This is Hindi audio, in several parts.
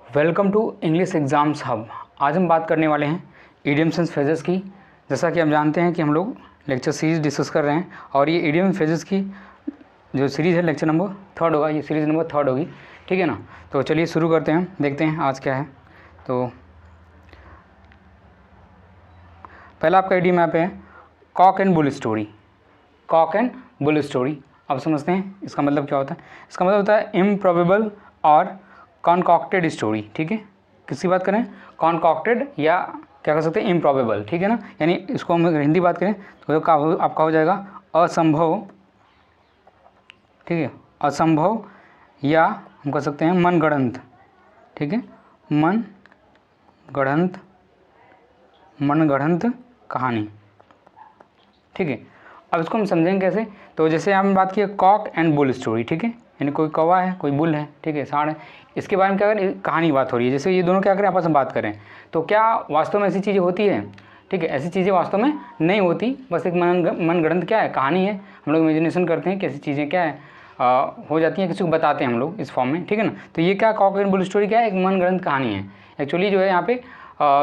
Welcome to English exams hub. आज हम बात करने वाले हैं इडियम्स एंड फ्रेजेस की। जैसा कि आप जानते हैं कि हम लोग लेक्चर सीरीज़ डिस्कस कर रहे हैं और ये इडियम फ्रेजेस की जो सीरीज़ है लेक्चर नंबर 3 होगा, ये सीरीज़ नंबर 3 होगी, ठीक है ना। तो चलिए शुरू करते हैं, देखते हैं आज क्या है। तो पहला आपका इडियम यहाँ पे है cock and bull story. Cock and bull story अब समझते हैं इसका मतलब क्या होता है। इसका मतलब होता है इम्प्रोबेबल और कॉन्कॉक्टेड स्टोरी, ठीक है। किसी बात करें कॉन्कॉक्टेड या क्या कर सकते हैं इम्प्रोबेबल, ठीक है ना। यानी इसको हम हिंदी बात करें तो आपका हो जाएगा असंभव, ठीक है, असंभव या हम कह सकते हैं मनगढ़ंत, ठीक है, मनगढ़ंत कहानी, ठीक है। अब इसको हम समझेंगे कैसे। तो जैसे हमने बात की कॉक एंड बुल स्टोरी, ठीक है, यानी कोई कौवा है कोई बुल है, ठीक है, सांड है, इसके बारे में क्या करें कहानी बात हो रही है। जैसे ये दोनों क्या करें आपस में बात करें तो क्या वास्तव में ऐसी चीज़ें होती है, ठीक है, ऐसी चीज़ें वास्तव में नहीं होती, बस एक मनगढ़ंत क्या है कहानी है। हम लोग इमेजिनेशन करते हैं कि ऐसी चीज़ें क्या है हो जाती हैं, किसी को बताते हैं हम लोग इस फॉर्म में, ठीक है ना। तो ये क्या कॉक एंड बुल स्टोरी क्या है, एक मनगढ़ंत कहानी है। एक्चुअली जो है यहाँ पे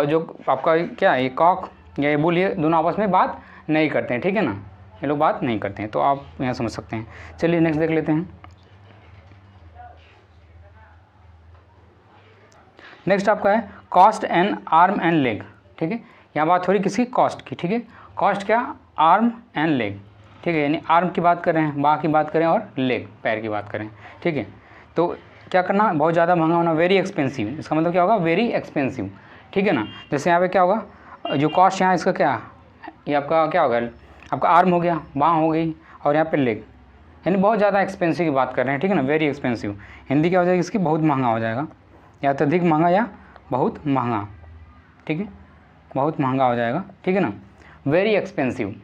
जो आपका क्या है ये कॉक या ये बुल, ये दोनों आपस में बात नहीं करते हैं, ठीक है ना, ये लोग बात नहीं करते हैं। तो आप यहाँ समझ सकते हैं। चलिए नेक्स्ट देख लेते हैं। नेक्स्ट आपका है cost and arm and leg, ठीक है। यहाँ बात हो रही किसकी, कॉस्ट की, ठीक है। कॉस्ट क्या, आर्म एंड लेग, ठीक है, यानी आर्म की बात करें, बाह की बात करें और लेग पैर की बात करें, ठीक है। तो क्या करना, बहुत ज़्यादा महंगा होना, वेरी एक्सपेंसिव। इसका मतलब क्या होगा, वेरी एक्सपेंसिव, ठीक है ना। जैसे यहाँ पे क्या होगा, जो कॉस्ट यहाँ इसका क्या, ये आपका क्या होगा, आपका आर्म हो गया, बाह हो गई और यहाँ पे लेग, यानी बहुत ज़्यादा एक्सपेंसिव की बात कर रहे हैं, ठीक है ना, वेरी एक्सपेंसिव। हिंदी क्या हो जाएगी इसकी, बहुत महंगा हो जाएगा, या तो अधिक महंगा या बहुत महंगा, ठीक है, बहुत महंगा हो जाएगा, ठीक है ना, वेरी एक्सपेंसिव,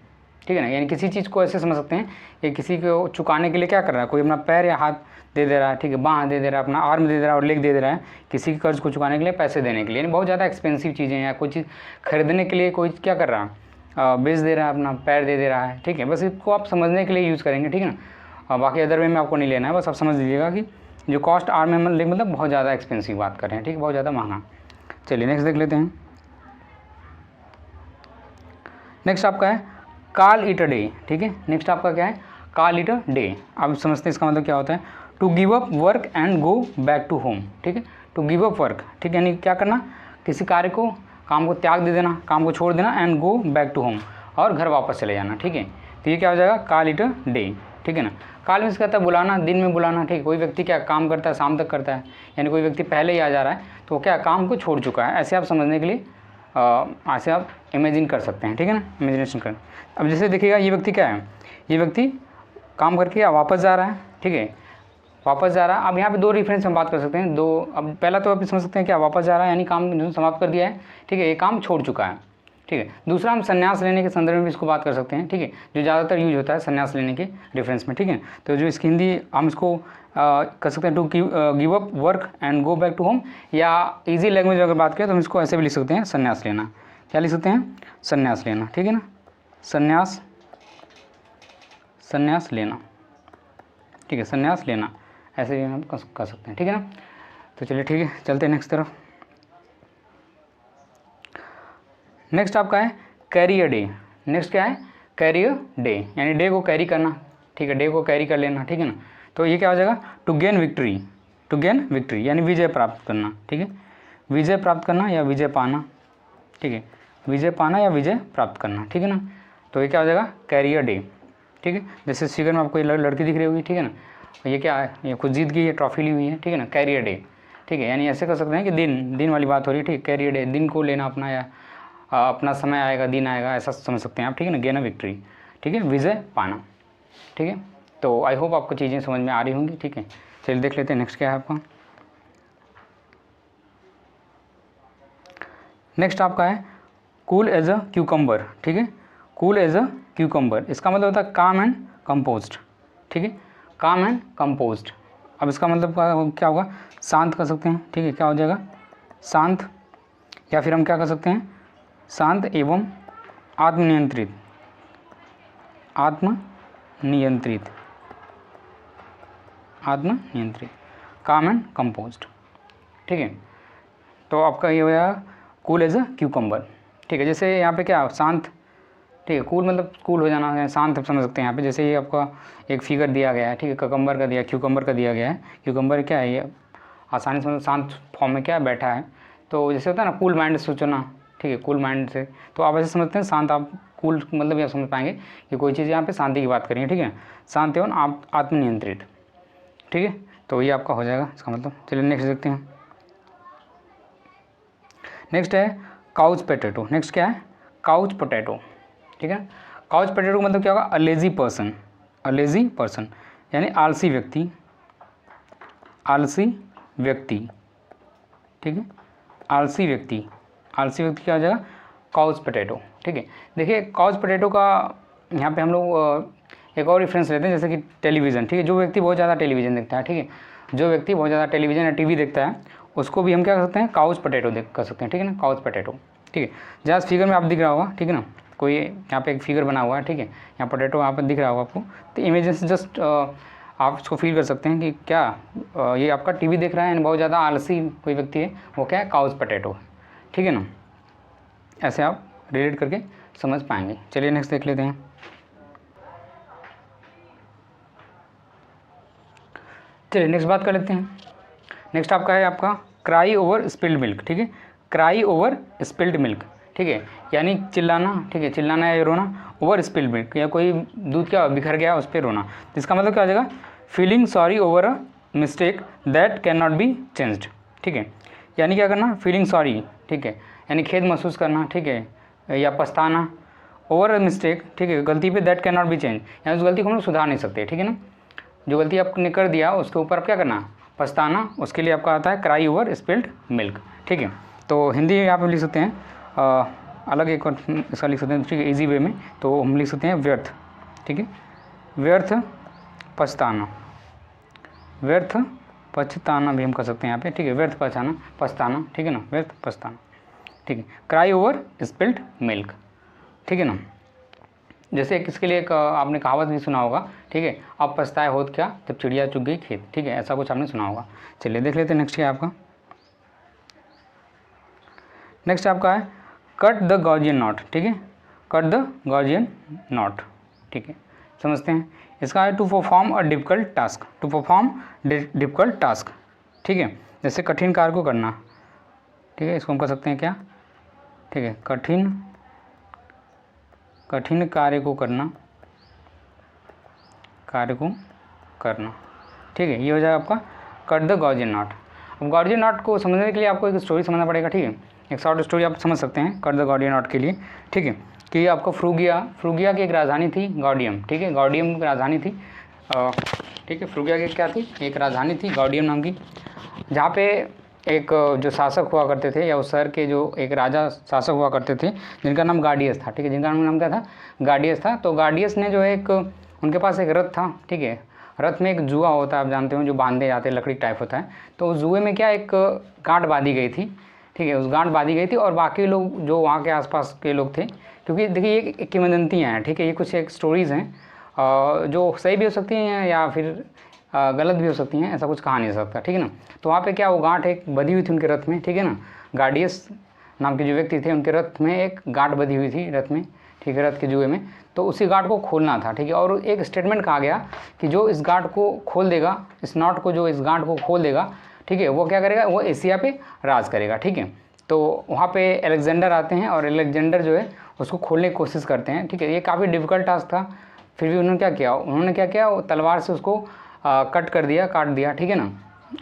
ठीक है ना। यानी किसी चीज़ को ऐसे समझ सकते हैं कि किसी को चुकाने के लिए क्या कर रहा है, कोई अपना पैर या हाथ दे दे रहा है, ठीक है, बाँह दे दे रहा है, अपना आर्म दे दे रहा है और लेग दे दे रहा है किसी के कर्ज को चुकाने के लिए, पैसे देने के लिए, यानी बहुत ज़्यादा एक्सपेंसिव चीज़ें हैं। या कोई चीज़ खरीदने के लिए कोई क्या कर रहा है, बेच दे रहा है, अपना पैर दे दे रहा है, ठीक है। बस इसको आप समझने के लिए यूज़ करेंगे, ठीक है ना, बाकी अदर वे में आपको नहीं लेना है। बस आप समझ लीजिएगा कि जो कॉस्ट आर्म में लेग मतलब बहुत ज़्यादा एक्सपेंसिव बात कर रहे हैं, ठीक है, बहुत ज़्यादा महंगा। चलिए नेक्स्ट देख लेते हैं। नेक्स्ट आपका है कॉल इट अ डे, ठीक है। नेक्स्ट आपका क्या है, कॉल इट अ डे। आप समझते हैं इसका मतलब क्या होता है, to give up work and go back to home, ठीक है। टू गिव अप वर्क, ठीक है, यानी क्या करना, किसी कार्य को, काम को त्याग दे देना, काम को छोड़ देना, and go back to home और घर वापस चले जाना, ठीक है। तो ये क्या हो जाएगा, कॉल इट अ डे, ठीक है ना। कॉल मीन्स कहता है बुलाना, दिन में बुलाना, ठीक है। कोई व्यक्ति क्या काम करता है, शाम तक करता है, यानी कोई व्यक्ति पहले ही आ जा रहा है तो वो क्या काम को छोड़ चुका है, ऐसे आप समझने के लिए ऐसे आप इमेजिन कर सकते हैं, ठीक है ना, इमेजिनेशन कर। अब जैसे देखिएगा ये व्यक्ति क्या है, ये व्यक्ति काम करके वापस जा रहा है, ठीक है, वापस जा रहा है। अब यहाँ पे दो रेफरेंस हम बात कर सकते हैं, दो। अब पहला तो आप समझ सकते हैं क्या, वापस जा रहा है यानी काम जो समाप्त कर दिया है, ठीक है, ये काम छोड़ चुका है, ठीक है। दूसरा हम संन्यास लेने के संदर्भ में भी इसको बात कर सकते हैं, ठीक है, जो ज़्यादातर यूज होता है संन्यास लेने के रेफरेंस में, ठीक है। तो जो इसकी हिंदी हम इसको कर सकते हैं to give up work and go back to home, या इजी लैंग्वेज अगर बात करें तो हम इसको ऐसे भी लिख सकते हैं, संन्यास लेना। क्या लिख सकते हैं, संन्यास लेना, ठीक है ना, संन्यास, संन्यास लेना, ठीक है, संन्यास लेना, ऐसे भी हम कर सकते हैं, ठीक है ना। तो चलिए ठीक है, चलते हैं नेक्स्ट तरफ। नेक्स्ट आपका है कैरी अ डे। नेक्स्ट क्या है, कैरी अ डे, यानी डे को कैरी करना, ठीक है, डे को कैरी कर लेना, ठीक है ना। तो ये क्या हो जाएगा, to gain victory, to gain victory यानी विजय प्राप्त करना, ठीक है, विजय प्राप्त करना या विजय पाना, ठीक है, विजय पाना या विजय प्राप्त करना, ठीक है ना। तो ये क्या हो जाएगा, कैरी अ डे, ठीक है। जैसे फिगर में आपको ये लड़की दिख रही होगी, ठीक है ना, ये क्या है, ये खुद जीत गई है, ट्रॉफी ली हुई है, ठीक है ना, कैरी अ डे, ठीक है। यानी ऐसे कर सकते हैं कि दिन, दिन वाली बात हो रही है, ठीक है, कैरी अ डे, दिन को लेना अपना, या अपना समय आएगा, दिन आएगा, ऐसा समझ सकते हैं आप, ठीक है ना, गेन अ विक्ट्री, ठीक है, विजय पाना, ठीक है। तो आई होप आपको चीज़ें समझ में आ रही होंगी, ठीक है। चलिए देख लेते हैं नेक्स्ट क्या है आपका। नेक्स्ट आपका है कूल एज अ क्यूकम्बर, ठीक है, कूल एज अ क्यूकम्बर। इसका मतलब होता है काम एंड कंपोज्ड, ठीक है, काम एंड कंपोज्ड। अब इसका मतलब क्या होगा, शांत कर सकते हैं, ठीक है, क्या हो जाएगा, शांत, या फिर हम क्या कर सकते हैं, शांत एवं आत्मनियंत्रित, आत्मनियंत्रित, आत्मनियंत्रित, काम एंड कंपोज्ड, ठीक है। तो आपका ये हो जाएगा कूल एज अ क्यूकम्बर, ठीक है। जैसे यहाँ पे क्या शांत, ठीक है, कूल मतलब कूल हो जाना है, शांत आप समझ सकते हैं यहाँ पे। जैसे ये आपका एक फिगर दिया गया है, ठीक है, ककम्बर का दिया, क्यूकम्बर का दिया गया है। क्यूकम्बर क्या है, ये आसानी से शांत फॉर्म में क्या बैठा है, तो जैसे होता है ना कूल माइंड से सोचना, ठीक है, कूल माइंड से, तो आप ऐसे समझते हैं शांत, आप कूल मतलब ये समझ पाएंगे कि कोई चीज़ यहाँ पे शांति की बात करेंगे, ठीक है, शांत एवं आप आत्मनियंत्रित, ठीक है। तो ये आपका हो जाएगा इसका मतलब। चलिए नेक्स्ट देखते हैं। नेक्स्ट है काउच पोटैटो। नेक्स्ट क्या है, काउच पोटैटो, ठीक है। काउच पोटैटो मतलब क्या होगा, a lazy person, a lazy person यानी आलसी व्यक्ति, आलसी व्यक्ति, ठीक है, आलसी व्यक्ति, आलसी व्यक्ति क्या हो जाएगा, काउच पोटैटो, ठीक है। देखिए काउच पोटैटो का यहाँ पे हम लोग एक और रेफरेंस लेते हैं, जैसे कि टेलीविज़न, ठीक है, जो व्यक्ति बहुत ज़्यादा टेलीविज़न देखता है, ठीक है, जो व्यक्ति बहुत ज़्यादा टेलीविज़न या टीवी देखता है, उसको भी हम क्या कर सकते हैं, काउच पोटैटो कर सकते हैं, ठीक है ना, काउच पोटैटो, ठीक है। जहाँ फिगर में आप दिख रहा होगा, ठीक है ना, कोई यहाँ पे एक फिगर बना हुआ है, ठीक है, यहाँ पोटैटो यहाँ पर दिख रहा होगा आपको, तो इमेज से जस्ट आप इसको फील कर सकते हैं कि क्या ये आपका टीवी देख रहा है एंड बहुत ज़्यादा आलसी कोई व्यक्ति है, वो क्या है, काउच पोटैटो है, ठीक है ना। ऐसे आप रिलेट करके समझ पाएंगे। चलिए नेक्स्ट देख लेते हैं। चलिए नेक्स्ट बात कर लेते हैं। नेक्स्ट आपका है आपका क्राई ओवर स्पिल्ड मिल्क, ठीक है, क्राई ओवर स्पिल्ड मिल्क, ठीक है, यानी चिल्लाना, ठीक है, चिल्लाना या रोना, ओवर स्पिल्ड मिल्क या कोई दूध क्या बिखर गया उस पर रोना, तो इसका मतलब क्या हो जाएगा, feeling sorry over a mistake that can not be changed, ठीक है, यानी क्या करना, फीलिंग सॉरी, ठीक है, यानी खेद महसूस करना, ठीक है, या पछताना, ओवर अ मिस्टेक, ठीक है, गलती पे that can not be change, यानी उस गलती को हम लोग सुधार नहीं सकते, ठीक है ना, जो गलती आपने कर दिया उसके ऊपर आप क्या करना, पछताना, उसके लिए आपका आता है क्राई ओवर स्पिल्ड मिल्क, ठीक है। तो हिंदी यहाँ पे लिख सकते हैं अलग एक और इसका लिख सकते हैं, ठीक है, ईजी वे में, तो हम लिख सकते हैं व्यर्थ, ठीक है, व्यर्थ पछताना, व्यर्थ पछताना भी हम कर सकते हैं यहाँ पे, ठीक है, व्यर्थ पछताना, ठीक है ना, व्यर्थ पछताना, ठीक है, क्राई ओवर स्पिल्ड मिल्क, ठीक है ना। जैसे किसके लिए एक आपने कहावत भी सुना होगा, ठीक है, अब पछताए होत क्या जब चिड़िया चुग गई खेत, ठीक है, ऐसा कुछ आपने सुना होगा। चलिए देख लेते हैं नेक्स्ट क्या है आपका। नेक्स्ट आपका है कट द गॉर्जियन नॉट, ठीक है, कट द गॉर्जियन नॉट, ठीक है, समझते हैं। इसका है to perform a difficult task, to perform difficult task, ठीक है, जैसे कठिन कार्य को करना, ठीक है, इसको हम कर सकते हैं क्या, ठीक है, कठिन कार्य को करना, ठीक है, ये हो जाएगा आपका कट द गॉर्जियन नॉट। अब गॉर्जियन नॉट को समझने के लिए आपको एक स्टोरी समझना पड़ेगा, ठीक है, एक शॉर्ट स्टोरी आप समझ सकते हैं कट द गॉर्जियन नॉट के लिए, ठीक है, कि आपको फ्रूगिया की एक राजधानी थी गॉर्डियम, ठीक है, गॉर्डियम की राजधानी थी, ठीक है, फ्रूगिया की क्या थी, एक राजधानी थी गॉर्डियम नाम की, जहाँ पे एक जो शासक हुआ करते थे, या उस शहर के जो एक राजा शासक हुआ करते थे, जिनका नाम गार्डियस था, ठीक है, जिनका नाम क्या था, गार्डियस था। तो गार्डियस ने जो है एक उनके पास एक रथ था, ठीक है, रथ में एक जुआ होता है, आप जानते हो, जो बांधे जाते हैं, लकड़ी टाइप होता है, तो उस जुए में क्या एक गांठ बांधी गई थी, ठीक है, उस गांठ बांधी गई थी, और बाकी लोग जो वहाँ के आसपास के लोग थे, क्योंकि देखिए ये किंवदंतियाँ हैं, ठीक है, ये कुछ एक स्टोरीज़ हैं जो सही भी हो सकती हैं या फिर गलत भी हो सकती हैं, ऐसा कुछ कहा नहीं जा सकता, ठीक है ना। तो वहाँ पे क्या वो गांठ एक बधी हुई थी उनके रथ में, ठीक है ना, गार्डियस नाम के जो व्यक्ति थे उनके रथ में एक गांठ बधी हुई थी रथ में, ठीक है, रथ के जुए में, तो उसी गांठ को खोलना था, ठीक है, और एक स्टेटमेंट कहा गया कि जो इस गांठ को खोल देगा, इस नॉट को जो इस गांठ को खोल देगा, ठीक है, वो क्या करेगा, वो एशिया पे राज करेगा, ठीक है। तो वहाँ पे अलेक्जेंडर आते हैं और अलेक्जेंडर जो है उसको खोलने की कोशिश करते हैं, ठीक है, ये काफ़ी डिफ़िकल्ट टास्क था, फिर भी उन्होंने क्या किया, वो तलवार से उसको कट कर दिया, काट दिया, ठीक है ना,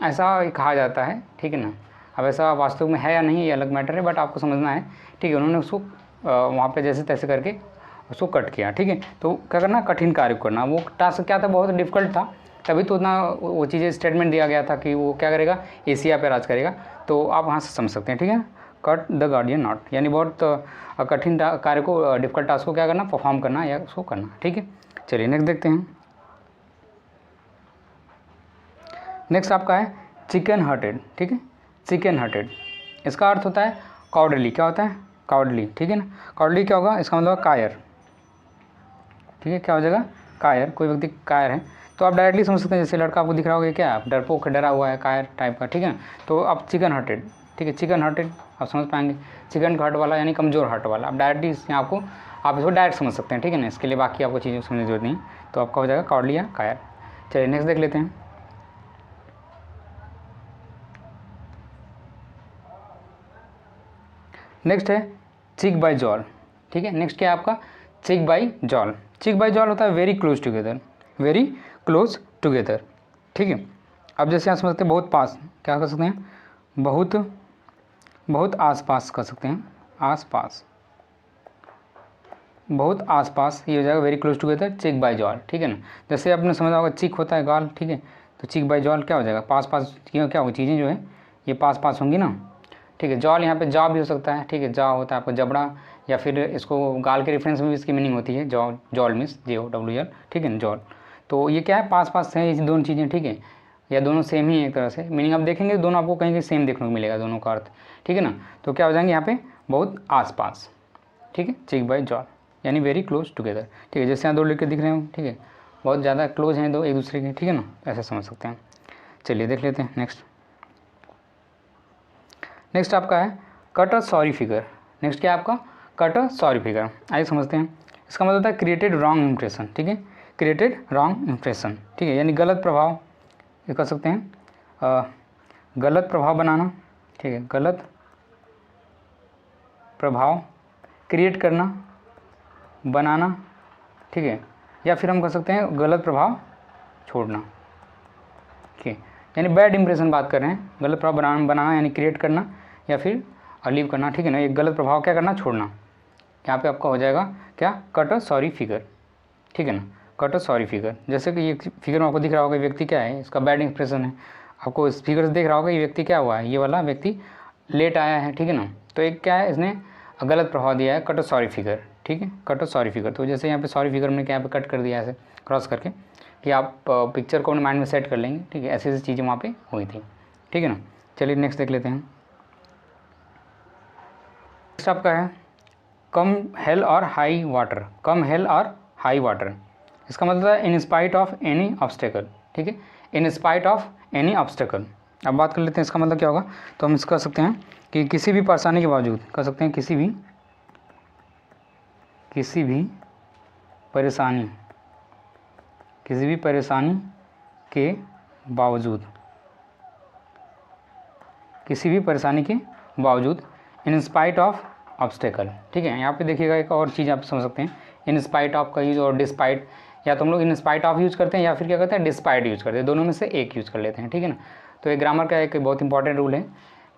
ऐसा कहा जाता है, ठीक है ना। अब ऐसा वास्तव में है या नहीं ये अलग मैटर है, बट आपको समझना है, ठीक है, उन्होंने उसको वहाँ पे जैसे तैसे करके उसको कट किया, ठीक है। तो क्या करना, कठिन कार्य करना, वो टास्क क्या था, बहुत डिफिकल्ट था, तभी तो उतना वो चीज़ें स्टेटमेंट दिया गया था कि वो क्या करेगा, एशिया पे राज करेगा, तो आप वहाँ से समझ सकते हैं, ठीक है, कट द गार्डियन नॉट, यानी बहुत कठिन कार्य को, डिफिकल्ट टास्क को क्या करना, परफॉर्म करना या उसको करना, ठीक है। चलिए नेक्स्ट देखते हैं। नेक्स्ट आपका है चिकन हार्टेड, ठीक है, चिकन हार्टेड, इसका अर्थ होता है काउडली, क्या होता है, काउडली, ठीक है ना, काउडली क्या होगा, इसका मतलब कायर, ठीक है, क्या हो जाएगा, कायर, कोई व्यक्ति कायर है, तो आप डायरेक्टली समझ सकते हैं, जैसे लड़का आपको दिख रहा होगा क्या, डरपोक, डरा हुआ है, कायर टाइप का, ठीक है, तो आप चिकन हार्टेड, ठीक है। चिकन हार्टेड आप समझ पाएंगे, चिकन हार्ट वाला यानी कमज़ोर हार्ट वाला। आप डायरेक्टली इसमें आपको आप इसको डायरेक्ट समझ सकते हैं, ठीक है ना। इसके लिए बाकी आपको चीज़ें समझने की जरूरत नहीं, तो आपका हो जाएगा कॉवर्डली या कायर। चलिए नेक्स्ट देख लेते हैं। नेक्स्ट है चिक बाय जॉल, ठीक है। नेक्स्ट क्या है आपका चिक बाय जॉल। चिक बाय जॉल होता है very close together, very close together, ठीक है। अब जैसे यहाँ समझते हैं बहुत पास, क्या कर सकते हैं, बहुत बहुत आस पास कर सकते हैं, आस पास, बहुत आस पास, ये हो जाएगा वेरी क्लोज टुगेदर चिक बाय जॉल, ठीक है ना। जैसे आपने समझा होगा चिक होता है गाल, ठीक है, तो चिक बाय जॉल क्या हो जाएगा, पास पास क्या होगी चीज़ें जो है ये पास पास होंगी ना, ठीक है। जॉल यहाँ पे जॉ भी हो सकता है, ठीक है, जॉ होता है आपका जबड़ा, या फिर इसको गाल के रेफरेंस में भी इसकी मीनिंग होती है जॉ, जॉल मीन्स JOWL, ठीक है ना, जॉल। तो ये क्या है पास पास है ये दोनों चीज़ें, ठीक है, या दोनों सेम ही एक तरह से मीनिंग आप देखेंगे दोनों आपको कहीं सेम देखने को मिलेगा दोनों का अर्थ, ठीक है ना। तो क्या हो जाएंगे यहाँ पे बहुत आस पास, ठीक है, चिक बाय जॉल यानी वेरी क्लोज टुगेदर, ठीक है। जैसे यहाँ दो लड़के दिख रहे हो, ठीक है, बहुत ज़्यादा क्लोज हैं दो एक दूसरे के, ठीक है ना, ऐसे समझ सकते हैं। चलिए देख लेते हैं नेक्स्ट। नेक्स्ट आपका है कट अ सॉरी फिगर। नेक्स्ट क्या है आपका कट अ सॉरी फिगर, आइए समझते हैं। इसका मतलब होता है क्रिएटेड रॉन्ग इंप्रेशन, ठीक है, क्रिएटेड रॉन्ग इंप्रेशन, ठीक है, यानी गलत प्रभाव, ये कर सकते हैं गलत प्रभाव बनाना, ठीक है, गलत प्रभाव क्रिएट करना, बनाना, ठीक है, या फिर हम कर सकते हैं गलत प्रभाव छोड़ना, ठीक है, यानी बैड इंप्रेशन बात कर रहे हैं, गलत प्रभाव बनाना यानी क्रिएट करना या फिर लीव करना, ठीक है ना। एक गलत प्रभाव क्या करना, छोड़ना। यहाँ पे आपका हो जाएगा क्या कट अ सॉरी फिगर, ठीक है ना, कट अ सॉरी फिगर। जैसे कि ये फिगर में आपको दिख रहा होगा व्यक्ति क्या है, इसका बैड इंप्रेशन है, आपको इस फिगर से देख रहा होगा ये व्यक्ति क्या हुआ है, ये वाला व्यक्ति लेट आया है, ठीक है ना। तो एक क्या है इसने गलत प्रभाव दिया है कट अ सॉरी फिगर, ठीक है, कट अ सॉरी फिगर। तो जैसे यहाँ पे सॉरी फिगर में क्या यहाँ पे कट कर दिया ऐसे क्रॉस करके कि आप पिक्चर को अपने माइंड में सेट कर लेंगे, ठीक है, ऐसी ऐसी चीज़ें वहाँ पे हुई थी, ठीक है ना। चलिए नेक्स्ट देख लेते हैं। नेक्स्ट आपका है कम हेल और हाई वाटर, कम हेल और हाई वाटर। इसका मतलब है in spite of any obstacle, ठीक है, in spite of any obstacle. अब बात कर लेते हैं इसका मतलब क्या होगा, तो हम इसका कर सकते हैं कि किसी भी परेशानी के बावजूद, कर सकते हैं किसी भी परेशानी, किसी भी परेशानी के बावजूद, किसी भी परेशानी के बावजूद इन स्पाइट ऑफ ऑब्स्टेकल, ठीक है। यहाँ पे देखिएगा एक और चीज़ आप समझ सकते हैं, इन स्पाइट ऑफ का यूज़ और डिस्पाइट, या तो हम लोग इन स्पाइट ऑफ यूज़ करते हैं या फिर क्या करते हैं डिस्पाइट यूज़ करते हैं, दोनों में से एक यूज़ कर लेते हैं, ठीक है ना। तो ये ग्रामर का एक बहुत इंपॉर्टेंट रूल है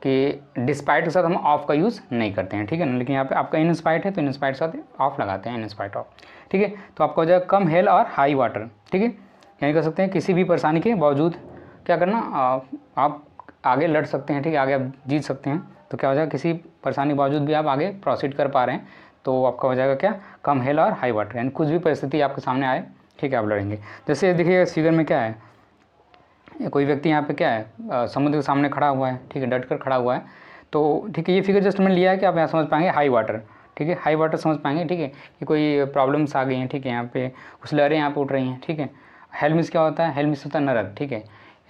कि डिस्पाइट के साथ हम ऑफ का यूज़ नहीं करते हैं, ठीक है ना। लेकिन यहाँ पे आपका इन स्पाइट है तो इन स्पाइट के साथ ऑफ लगाते हैं, इन स्पाइट ऑफ, ठीक है। तो आपका हो जाएगा कम हेल और हाई वाटर, ठीक है, यानी कर सकते हैं किसी भी परेशानी के बावजूद क्या करना, आप आगे लड़ सकते हैं, ठीक है, आगे आप जीत सकते हैं। तो क्या हो जाएगा किसी परेशानी के बावजूद भी आप आगे प्रोसीड कर पा रहे हैं, तो आपका हो जाएगा क्या कम हेल और हाई वाटर, यानी कुछ भी परिस्थिति आपके सामने आए, ठीक है, आप लड़ेंगे। जैसे देखिए इस फिगर में क्या है, कोई व्यक्ति यहाँ पे क्या है समुद्र के सामने खड़ा हुआ है, ठीक है, डट कर खड़ा हुआ है। तो ठीक है ये फिगर जस्ट मैंने लिया है कि आप यहाँ समझ पाएंगे हाई वाटर, ठीक है, हाई वाटर समझ पाएंगे, ठीक है, कि कोई प्रॉब्लम्स आ गई हैं, ठीक है, यहाँ पे कुछ लहरें यहाँ पे उठ रही हैं, ठीक है। हेल मीन्स क्या होता है, हेल मीन्स होता है नरक, ठीक है,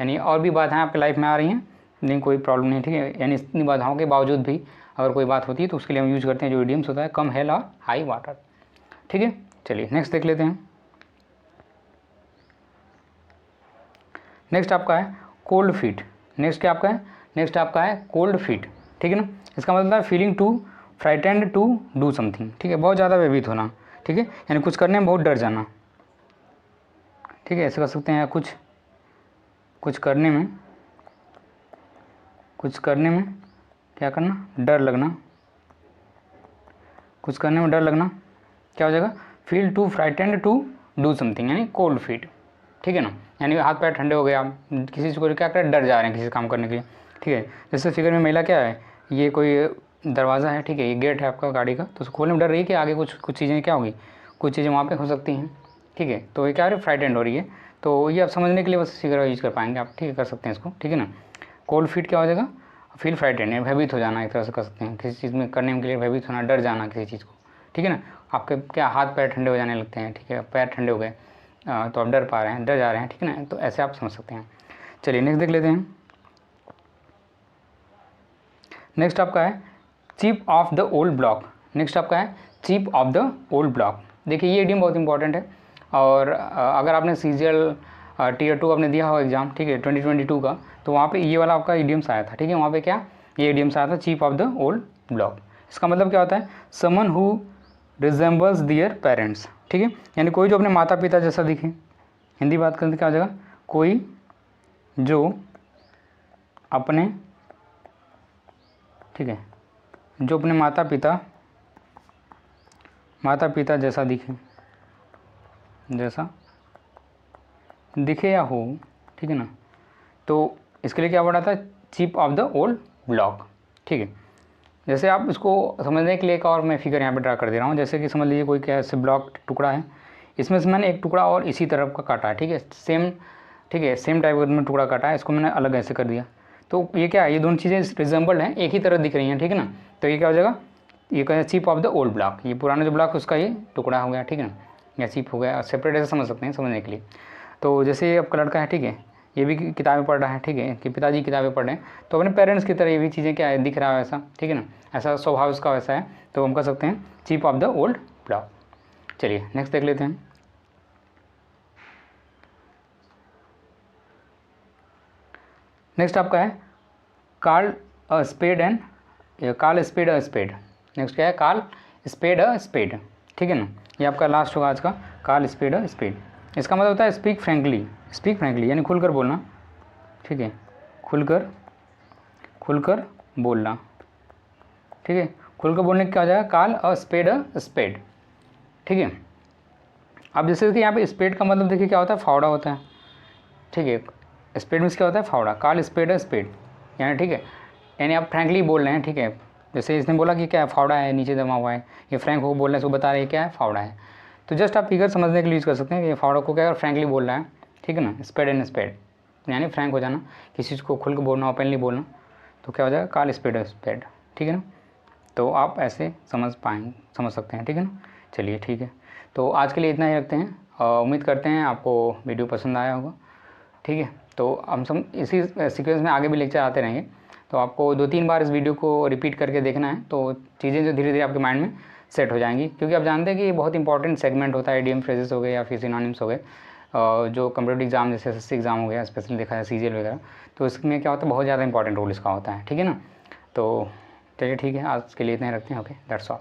यानी और भी बाधाएं आपकी लाइफ में आ रही हैं लेकिन कोई प्रॉब्लम नहीं, ठीक है, यानी इतनी बाधाओं के बावजूद भी अगर कोई बात होती है तो उसके लिए हम यूज़ करते हैं जो इडियम्स होता है कम हेल और हाई वाटर, ठीक है। चलिए नेक्स्ट देख लेते हैं। नेक्स्ट आपका है कोल्ड फीट। नेक्स्ट क्या आपका है, नेक्स्ट आपका है कोल्ड फीट, ठीक है ना। इसका मतलब है feeling to frightened to do something, ठीक है, बहुत ज़्यादा भयभीत होना, ठीक है, यानी कुछ करने में बहुत डर जाना, ठीक है, ऐसे कर सकते हैं। कुछ करने में क्या करना, डर लगना, कुछ करने में डर लगना, क्या हो जाएगा feel to frightened to do something, यानी कोल्ड फीट, ठीक है ना, यानी हाथ पैर ठंडे हो गए, आप किसी चीज़ को क्या करें डर जा रहे हैं किसी काम करने के लिए, ठीक है। जैसे फिगर में महिला क्या है, ये कोई दरवाज़ा है, ठीक है, ये गेट है आपका गाड़ी का, तो उसको खोलने में डर रही है कि आगे कुछ चीज़ें क्या होगी, कुछ चीज़ें वहाँ पे हो सकती हैं, ठीक है। तो ये क्या है फ्राइटेंड हो रही है, तो ये आप समझने के लिए बस फिगर यूज़ कर पाएंगे आप, ठीक है, कर सकते हैं इसको, ठीक है ना। कोल्ड फीट क्या हो जाएगा, फील फ्राइटेंड है, भयभीत हो जाना, एक तरह से कर सकते हैं, किसी चीज़ में करने के लिए भयभीत होना, डर जाना किसी चीज़ को, ठीक है ना। आपके क्या हाथ पैर ठंडे हो जाने लगते हैं, ठीक है, पैर ठंडे हो गए तो आप डर पा रहे हैं, डर जा रहे हैं, ठीक है ना, तो ऐसे आप समझ सकते हैं। चलिए नेक्स्ट देख लेते हैं। नेक्स्ट आपका है chip off the old block. Next आपका है chip off the old block. देखिए ये इडियम बहुत इंपॉर्टेंट है, और अगर आपने सीजीएल टीयर 2 आपने दिया हो एग्जाम, ठीक है, 2022 का, तो वहाँ पे ये वाला आपका इडियम्स आया था, ठीक है। वहाँ पे क्या ये इडियम्स आया था, chip off the old block. इसका मतलब क्या होता है, someone who resembles their parents, ठीक है, यानी कोई जो अपने माता पिता जैसा दिखे। हिंदी बात करने क्या हो जाएगा, कोई जो अपने, ठीक है, जो अपने माता पिता जैसा दिखे या हो, ठीक है ना। तो इसके लिए क्या पढ़ा था, chip off the old block, ठीक है। जैसे आप इसको समझने के लिए एक और मैं फिगर यहाँ पे ड्रा कर दे रहा हूँ। जैसे कि समझ लीजिए कोई क्या ऐसे ब्लॉक टुकड़ा है, इसमें से मैंने एक टुकड़ा और इसी तरफ का काटा है, ठीक है, सेम, ठीक है, सेम टाइप का में टुकड़ा काटा है, इसको मैंने अलग ऐसे कर दिया। तो ये क्या है, ये दोनों चीज़ें रिजेंबल हैं, एक ही तरह दिख रही हैं, ठीक है ना। तो ये क्या हो जाएगा, ये क्या है, chip off the old block. ये पुराना जो ब्लॉक उसका ये टुकड़ा हो गया, ठीक है ना, या चीप हो गया, सेपरेट ऐसे समझ सकते हैं समझने के लिए। तो जैसे ये आपका लड़का है, ठीक है, ये भी किताबें पढ़ रहा है, ठीक है, कि पिताजी किताबें पढ़ रहे हैं, तो अपने पेरेंट्स की तरह ये भी चीज़ें क्या है, दिख रहा है वैसा, ठीक है ना, ऐसा स्वभाव इसका वैसा है, तो हम कह सकते हैं chip off the old block. चलिए नेक्स्ट देख लेते हैं। नेक्स्ट आपका है call a spade a spade. Next क्या है, कॉल स्पेड अ स्पेड, ठीक है ना, ये आपका लास्ट होगा आज का, कॉल स्पेड अ स्पेड। इसका मतलब होता है स्पीक फ्रैंकली यानी खुलकर बोलना, ठीक है, खुलकर बोलना, ठीक है। खुलकर बोलने का क्या हो जाएगा, कॉल अ स्पेड, ठीक है। अब जैसे कि यहाँ पे स्पेड का मतलब देखिए क्या होता है, फावड़ा होता है, ठीक है। स्पेड मीन्स क्या होता है, फावड़ा, कॉल स्पेड अ स्पेड यानी, ठीक है, यानी आप फ्रैंकली बोल रहे हैं, ठीक है। जैसे इसने बोला कि क्या है, फावड़ा है, नीचे जमा हुआ है, ये फ्रैंक हो बोल रहे हैं, इसको बता रहे हैं क्या है, फावड़ा है। तो जस्ट आप फिगर समझने के लिए यूज़ कर सकते हैं कि ये फावड़ा को क्या है, फ्रैंकली बोल रहा है, ठीक है ना, स्पेड एंड स्पेड यानी फ्रैंक हो जाना, किसी चीज़ को खुल के बोलना, ओपनली बोलना, तो क्या हो जाएगा, कॉल स्पेड स्पेड, ठीक है ना। तो आप ऐसे समझ सकते हैं, ठीक है ना। चलिए ठीक है, तो आज के लिए इतना ही रखते हैं। उम्मीद करते हैं आपको वीडियो पसंद आया होगा, ठीक है। तो हम सब इसी सीक्वेंस में आगे भी लेक्चर आते रहेंगे, तो आपको 2-3 बार इस वीडियो को रिपीट करके देखना है, तो चीज़ें जो धीरे धीरे आपके माइंड में सेट हो जाएंगी, क्योंकि आप जानते हैं कि ये बहुत इंपॉर्टेंट सेगमेंट होता है, इडियम फ्रेजेस हो गए या फिर सिनोनिम्स हो गए, जो कम्पिटिटिव एग्जाम जैसे एसएससी एग्जाम हो गया, स्पेशली देखा है सीजीएल वगैरह, तो इसमें क्या होता है, बहुत ज़्यादा इंपॉर्टेंट रोल इसका होता है, ठीक है ना। तो चलिए ठीक है, आज के लिए इतना ही रखते हैं। Okay, that's all.